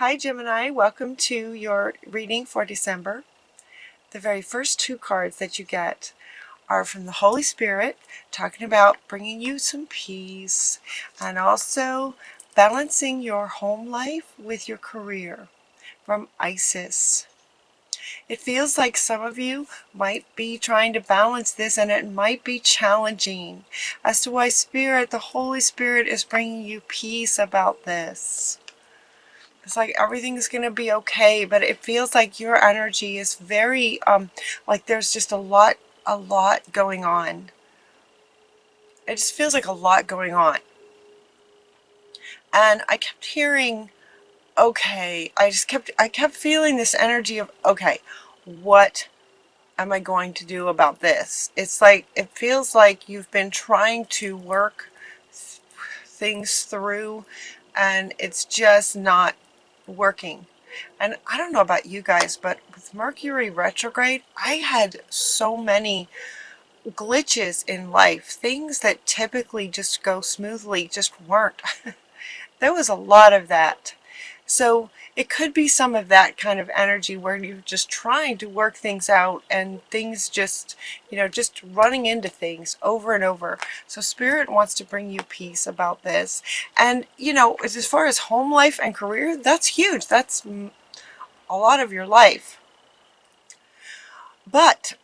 Hi Gemini, welcome to your reading for December. The very first two cards that you get are from the Holy Spirit, talking about bringing you some peace and also balancing your home life with your career, from Isis. It feels like some of you might be trying to balance this, and it might be challenging as to why the Holy Spirit is bringing you peace about this. It's like everything's going to be okay, but it feels like your energy is very, like there's just a lot going on. It just feels like a lot going on. And I kept hearing, okay, I kept feeling this energy of, okay, what am I going to do about this? It's like, it feels like you've been trying to work things through and it's just not working. And I don't know about you guys, but with Mercury retrograde, I had so many glitches in life. Things that typically just go smoothly just weren't. There was a lot of that. So it could be some of that kind of energy where you're just trying to work things out and things just, just running into things over and over. So Spirit wants to bring you peace about this. And, as far as home life and career, that's huge. That's a lot of your life. But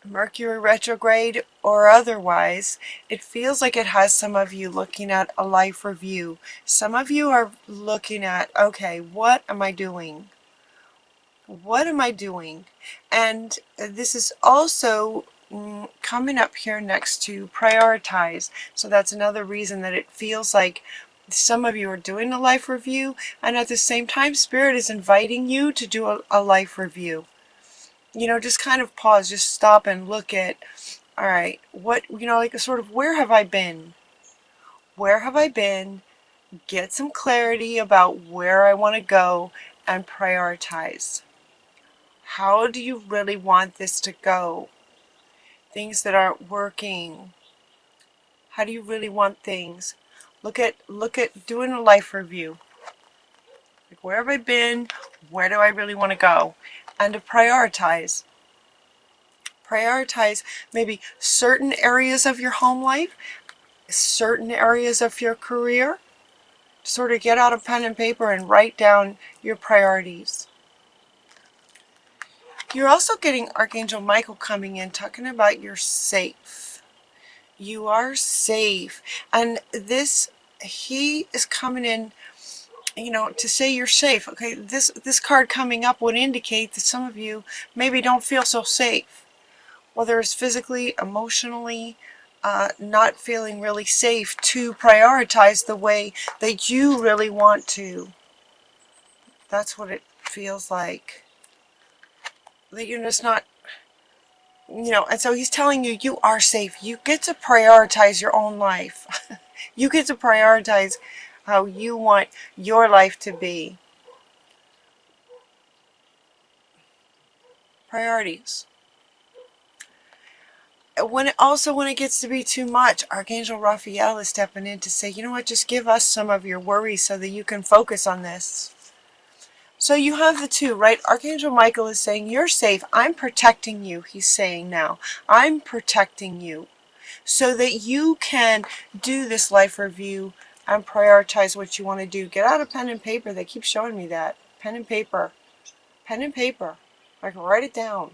Mercury retrograde or otherwise, it feels like it has some of you looking at a life review. Some of you are looking at, okay, what am I doing? What am I doing? And this is also coming up here next to prioritize. So that's another reason that it feels like some of you are doing a life review, and at the same time, Spirit is inviting you to do a life review. Just kind of pause, just stop and look at, all right, what, like sort of, where have I been? Where have I been? Get some clarity about where I want to go and prioritize. How do you really want this to go? Things that aren't working. How do you really want things? Look at doing a life review. Like, where have I been? Where do I really want to go? And to prioritize. Prioritize maybe certain areas of your home life, certain areas of your career. Sort of get out a pen and paper and write down your priorities. You're also getting Archangel Michael coming in, talking about you're safe. You are safe. And he is coming in, to say you're safe. Okay, this card coming up would indicate that some of you maybe don't feel so safe. Whether it's physically, emotionally, not feeling really safe to prioritize the way that you really want to. That's what it feels like. That you're just not, and so he's telling you you are safe. You get to prioritize your own life. You get to prioritize how you want your life to be. Priorities. When it gets to be too much, Archangel Raphael is stepping in to say, you know what, just give us some of your worries so that you can focus on this. So you have the two, right? Archangel Michael is saying, you're safe. I'm protecting you, he's saying now. I'm protecting you so that you can do this life review and prioritize what you want to do. Get out a pen and paper. They keep showing me that. Pen and paper. Pen and paper. Like, write it down.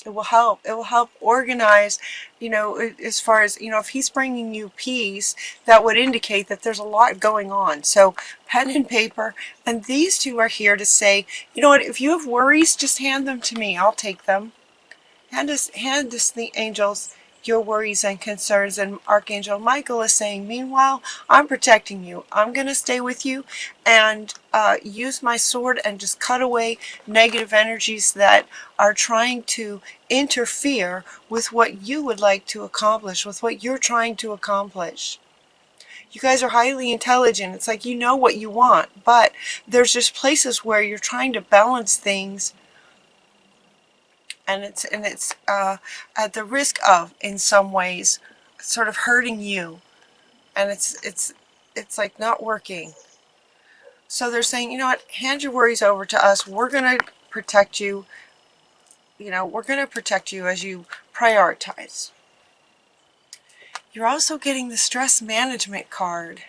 It will help. It will help organize, as far as, if he's bringing you peace, that would indicate that there's a lot going on. So pen and paper, and these two are here to say, you know what, if you have worries, just hand them to me. I'll take them. Hand us the angels your worries and concerns. And Archangel Michael is saying, meanwhile, I'm protecting you. I'm going to stay with you and use my sword and just cut away negative energies that are trying to interfere with what you would like to accomplish, with what you're trying to accomplish. You guys are highly intelligent. It's like you know what you want, but there's just places where you're trying to balance things, and it's at the risk of, in some ways, sort of hurting you, and it's like not working. So they're saying, you know what, hand your worries over to us. We're going to protect you. We're going to protect you as you prioritize. You're also getting the stress management card.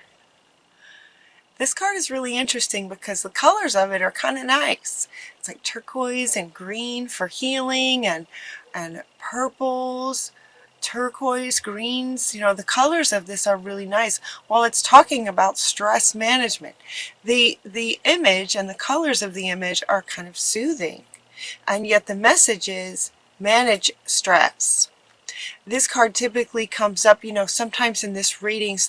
This card is really interesting because the colors of it are kind of nice. It's like turquoise and green for healing, and purples, turquoise, greens. The colors of this are really nice. While it's talking about stress management, the image and the colors of the image are kind of soothing, and yet the message is manage stress. This card typically comes up, sometimes in these readings,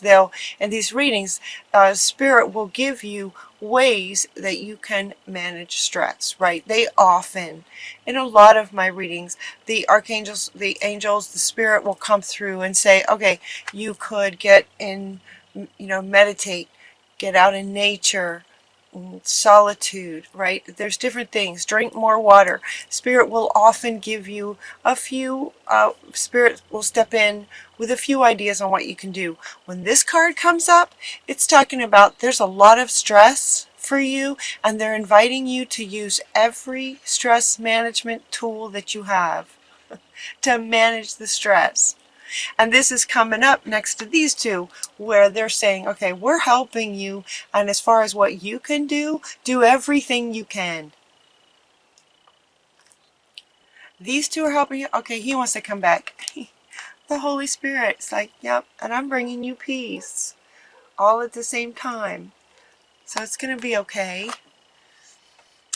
Spirit will give you ways that you can manage stress, right? They often, in a lot of my readings, the archangels, the angels, the Spirit will come through and say, okay, you could get in, meditate, get out in nature, solitude, right? There's different things. Drink more water. Spirit will often give you a few, Spirit will step in with a few ideas on what you can do. When this card comes up, it's talking about there's a lot of stress for you, and they're inviting you to use every stress management tool that you have to manage the stress. And this is coming up next to these two, where they're saying, okay, we're helping you, and as far as what you can do everything you can. These two are helping you. Okay, he wants to come back. The Holy Spirit's like, yep, and I'm bringing you peace all at the same time. So it's going to be okay.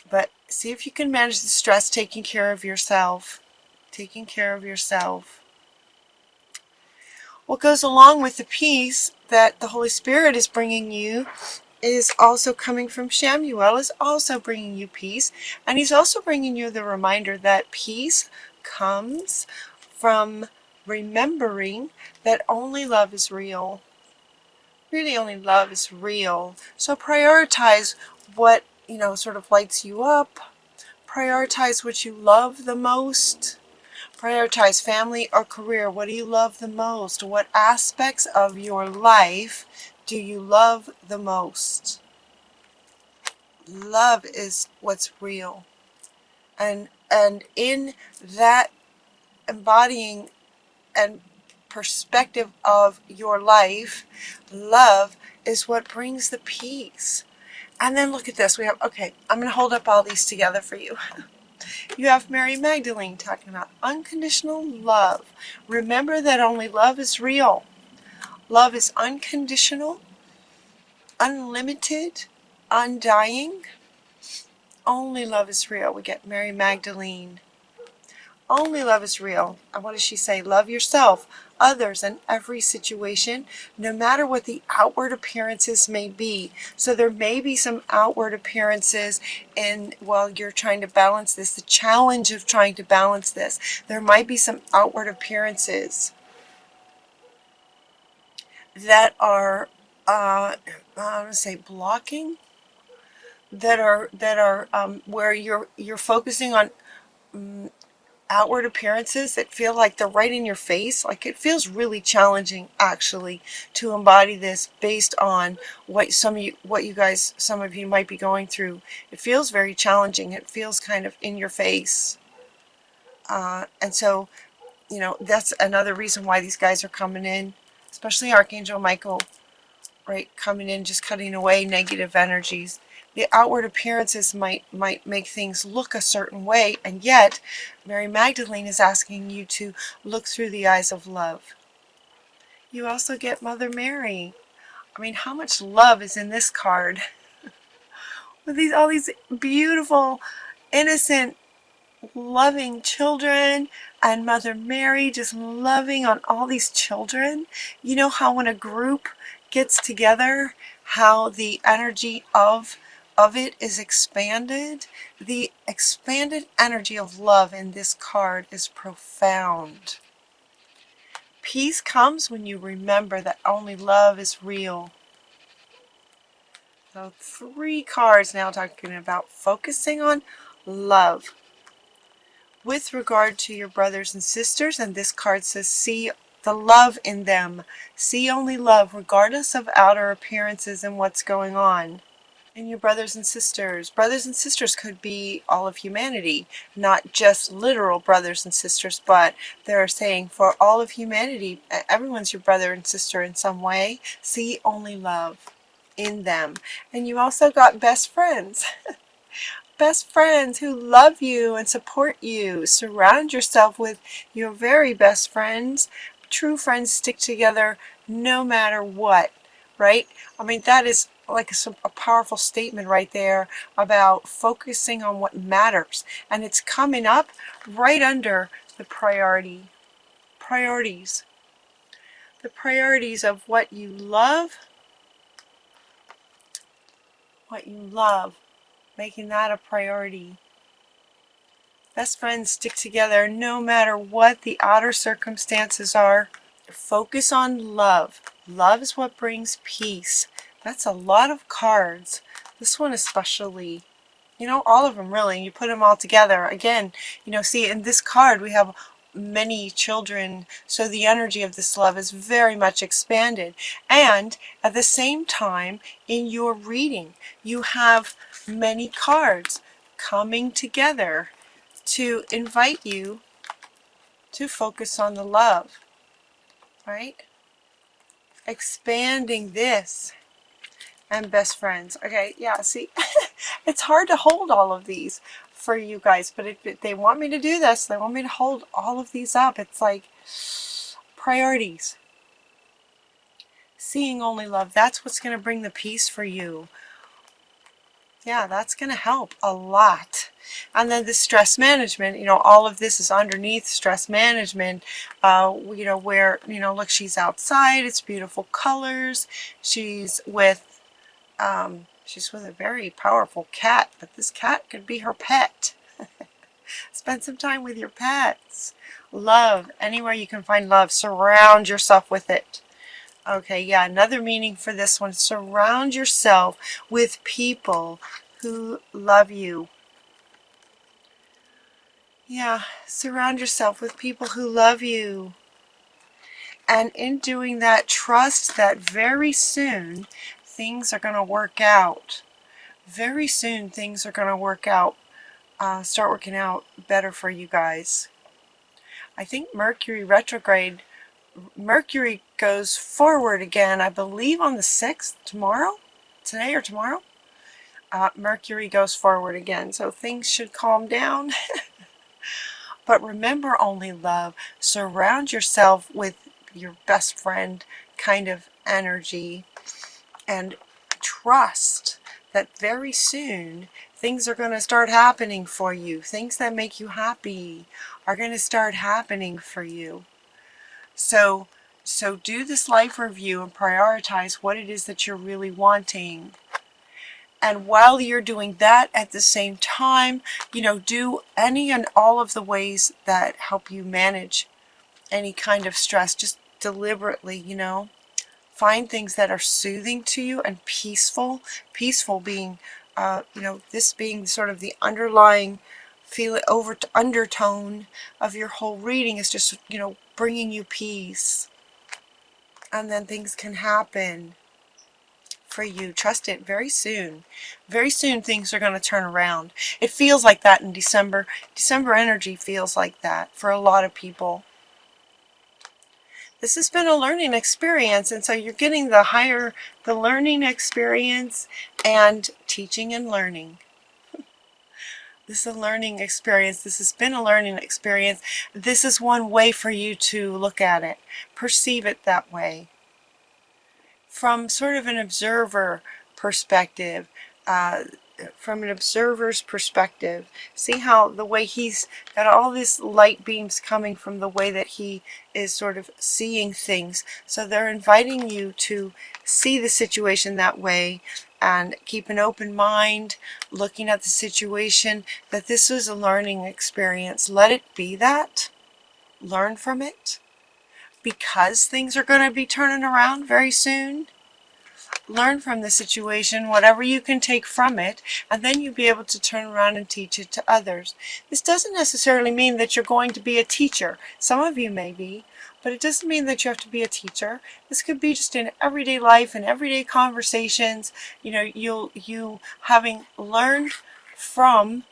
But see if you can manage the stress, taking care of yourself. Taking care of yourself. What goes along with the peace that the Holy Spirit is bringing you is also coming from Shamuel, is also bringing you peace. And he's also bringing you the reminder that peace comes from remembering that only love is real. Really, only love is real. So prioritize what, sort of lights you up. Prioritize what you love the most. Prioritize family or career. What do you love the most? What aspects of your life do you love the most? Love is what's real. And in that embodying and perspective of your life, love is what brings the peace. And then look at this. We have, okay, I'm going to hold up all these together for you. You have Mary Magdalene talking about unconditional love. Remember that only love is real. Love is unconditional, unlimited, undying. Only love is real. We get Mary Magdalene. Only love is real. And what does she say? Love yourself, others, and every situation, no matter what the outward appearances may be. So there may be some outward appearances while you're trying to balance this, the challenge of trying to balance this. There might be some outward appearances that are, I want to say, blocking, that are where you're focusing on outward appearances that feel like they're right in your face. Like, it feels really challenging actually to embody this based on what some of you might be going through. It feels very challenging. It feels kind of in your face. And so, that's another reason why these guys are coming in, especially Archangel Michael, right? Coming in, just cutting away negative energies. The outward appearances might make things look a certain way, and yet Mary Magdalene is asking you to look through the eyes of love. You also get Mother Mary. I mean, how much love is in this card? With all these beautiful, innocent, loving children, and Mother Mary just loving on all these children. You know how when a group gets together, how the energy of it is expanded? The expanded energy of love in this card is profound. Peace comes when you remember that only love is real. So 3 cards now talking about focusing on love. With regard to your brothers and sisters, and this card says, see the love in them. See only love, regardless of outer appearances and what's going on. And your brothers and sisters. Brothers and sisters could be all of humanity, not just literal brothers and sisters, but they're saying for all of humanity, everyone's your brother and sister in some way. See only love in them. And you also got best friends. Best friends who love you and support you. Surround yourself with your very best friends. True friends stick together no matter what, right? I mean, that is like a powerful statement right there about focusing on what matters. And it's coming up right under the priorities. The priorities of what you love, making that a priority. Best friends stick together no matter what the outer circumstances are. Focus on love. Love is what brings peace. That's a lot of cards. This one especially. You know, all of them really. You put them all together. Again, you know, see in this card we have many children. So the energy of this love is very much expanded. And at the same time, in your reading, you have many cards coming together to invite you to focus on the love, right? Expanding this and best friends. Okay, yeah, see, it's hard to hold all of these for you guys, but if they want me to do this, they want me to hold all of these up. It's like priorities. Seeing only love, that's what's going to bring the peace for you. Yeah, that's going to help a lot. And then the stress management, you know, all of this is underneath stress management, you know, where, you know, look, she's outside, it's beautiful colors, she's with a very powerful cat, but this cat could be her pet. Spend some time with your pets. Love, anywhere you can find love, surround yourself with it. Okay, yeah, another meaning for this one, surround yourself with people who love you. Yeah, surround yourself with people who love you. And in doing that, trust that very soon things are going to work out. Very soon things are going to work out, start working out better for you guys. I think Mercury retrograde, Mercury goes forward again, I believe on the 6th, tomorrow? Today or tomorrow? Mercury goes forward again, so things should calm down. But remember only love. Surround yourself with your best friend kind of energy and trust that very soon things are going to start happening for you. Things that make you happy are going to start happening for you. So do this life review and prioritize what it is that you're really wanting. And while you're doing that, at the same time, you know, do any and all of the ways that help you manage any kind of stress. Just deliberately, you know, find things that are soothing to you and peaceful. Peaceful being, you know, this being sort of the underlying undertone of your whole reading is just, you know, bringing you peace. And then things can happen for you. Trust it. Very soon things are going to turn around. It feels like that in December. December energy feels like that for a lot of people. This has been a learning experience, and so you're getting the learning experience and teaching and learning. This is a learning experience. This has been a learning experience. This is one way for you to look at it, perceive it that way. From sort of an observer perspective, from an observer's perspective, see how the way he's got all these light beams coming from the way that he is sort of seeing things. So they're inviting you to see the situation that way and keep an open mind, looking at the situation, that this was a learning experience. Let it be that. Learn from it. Because things are going to be turning around very soon, learn from the situation, whatever you can take from it, and then you'll be able to turn around and teach it to others. This doesn't necessarily mean that you're going to be a teacher. Some of you may be, but it doesn't mean that you have to be a teacher. This could be just in everyday life and everyday conversations. You know, you having learned from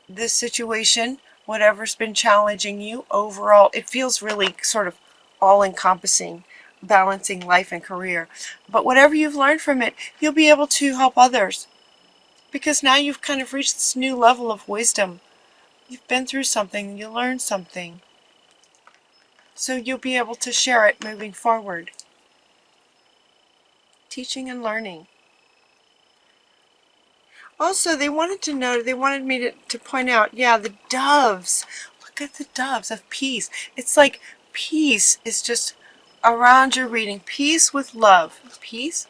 this situation, whatever's been challenging you overall, it feels really sort of all-encompassing, balancing life and career. But whatever you've learned from it, you'll be able to help others, because now you've kind of reached this new level of wisdom. You've been through something, you learned something, so you'll be able to share it moving forward. Teaching and learning. Also, they wanted me to point out, yeah, the doves. Look at the doves of peace. It's like peace is just around your reading. Peace with love. Peace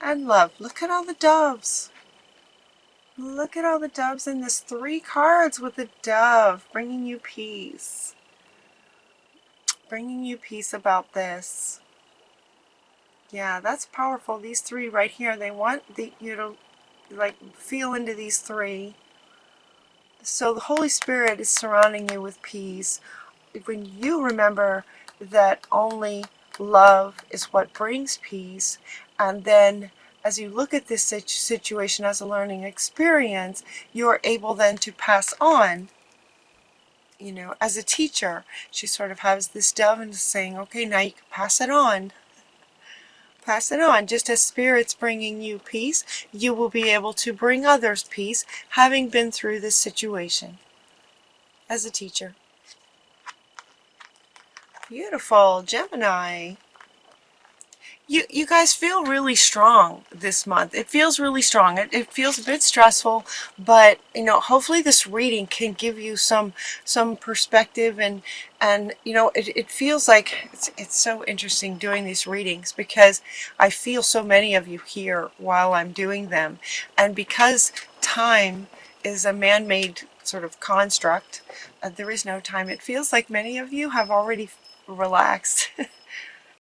and love. Look at all the doves. Look at all the doves in this. 3 cards with a dove bringing you peace. Bringing you peace about this. Yeah, that's powerful. These 3 right here, they want you to like feel into these 3. So the Holy Spirit is surrounding you with peace. When you remember that only love is what brings peace, and then as you look at this situation as a learning experience, you're able then to pass on. You know, as a teacher, she sort of has this dove and is saying, okay, now you can pass it on. Pass it on. Just as Spirit's bringing you peace, you will be able to bring others peace, having been through this situation as a teacher. Beautiful, Gemini. You guys feel really strong this month. It feels really strong. It feels a bit stressful, but you know, hopefully this reading can give you some perspective, and you know, it feels like it's so interesting doing these readings, because I feel so many of you here while I'm doing them, and because time is a man-made sort of construct, there is no time. It feels like many of you have already relaxed.